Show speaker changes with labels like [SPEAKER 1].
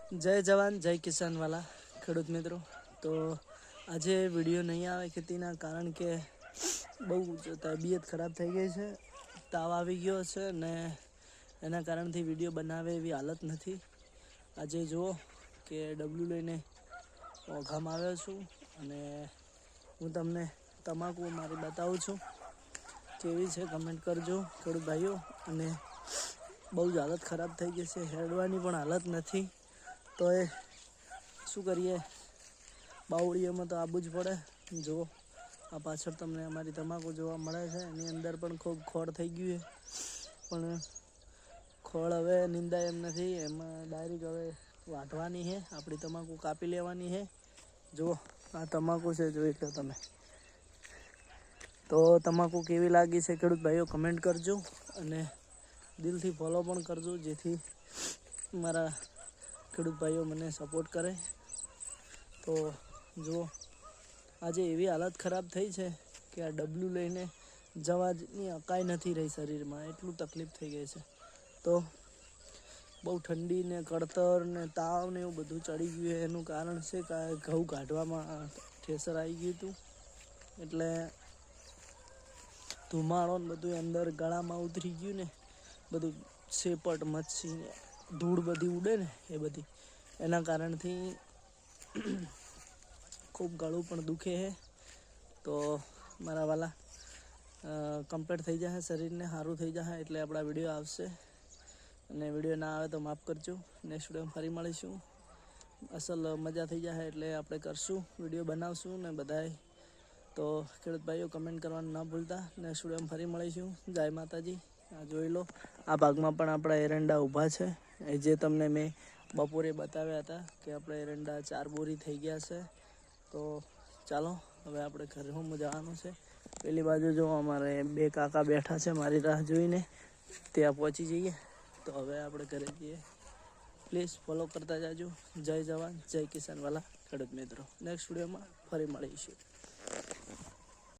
[SPEAKER 1] જય જવાન જય કિસાન વાલા ખેડૂત મિત્રો। તો આજે વિડીયો નહીં આવે ખેતીના કારણ કે બહુ તબિયત ખરાબ થઈ ગઈ છે, તાવ આવી ગયો છે ને એના કારણથી વિડીયો બનાવે એવી હાલત નથી। આજે જુઓ કે ડબલું લઈને ઓઘામાં આવ્યો છું અને હું તમને તમાકુ મારી બતાવું છું કેવી છે કમેન્ટ કરજો ખેડૂત ભાઈઓ। અને બહુ જ હાલત ખરાબ થઈ ગઈ છે, હેડવાની પણ હાલત નથી। તો એ શું કરીએ, બાવળીઓમાં તો આવવું જ પડે। જુઓ આ પાછળ તમને અમારી તમાકુ જોવા મળે છે, એની અંદર પણ ખૂબ ખોળ થઈ ગયું છે, પણ ખોળ હવે નિંદાય એમ નથી, એમાં ડાયરેક્ટ હવે વાઢવાની છે, આપણી તમાકુ કાપી લેવાની છે। જુઓ આ તમાકુ છે, જોઈ લો તમે। તો તમાકુ કેવી લાગી છે ખેડૂત ભાઈઓ કમેન્ટ કરજો અને દિલથી ફોલો પણ કરજો, જેથી મારા ખેડૂત ભાઈઓ મને સપોર્ટ કરે। તો જુઓ આજે એવી હાલત ખરાબ થઈ છે કે આ ડબલું લઈને જવાની અકાઈ નથી રહી શરીરમાં, એટલું તકલીફ થઈ ગઈ છે। તો બહુ ઠંડી ને કળતર ને તાવ ને એવું બધું ચડી ગયું, એનું કારણ છે કે ઘઉં કાઢવામાં ઠેસર આવી ગયું હતું, એટલે ધુમાડો ને બધું અંદર ગળામાં ઉતરી ગયું ને બધું સેપટ મચ્છી ને ધૂળ બધી ઉડે ને એ બધી એના કારણથી ખૂબ ગળું પણ દુખે છે। તો મારા વાલા કમ્પ્લીટ થઈ જશે, શરીરને સારું થઈ જશે એટલે આપણા વિડીયો આવશે, અને વિડીયો ના આવે તો માફ કરજો। નેક્સ્ટ વિડીયોમાં ફરી મળીશું, અસલ મજા થઈ જશે એટલે આપણે કરશું, વિડીયો બનાવશું ને બધાય। તો ખેડૂત ભાઈઓ કમેન્ટ કરવાનું ના ભૂલતા। નેક્સ્ટ વિડીયોમાં ફરી મળીશું, જય માતાજી। આ જોઈ લો, આ ભાગમાં પણ આપણા એરંડા ઊભા છે, જે તમને મેં બપોરે બતાવ્યા હતા કે આપણે એરંડા 4 બોરી થઈ ગયા છે। તો ચાલો હવે આપણે ઘરે જવાનું છે। પેલી બાજુ જો અમારે 2 કાકા બેઠા છે મારી રાહ જોઈને, ત્યાં પહોંચી જઈએ। તો હવે આપણે ઘરે જઈએ, પ્લીઝ ફોલો કરતા જાજો। જય જવાન જય કિસાન વાલા ખેડૂત મિત્રો, નેક્સ્ટ વિડીયોમાં ફરી મળીશું।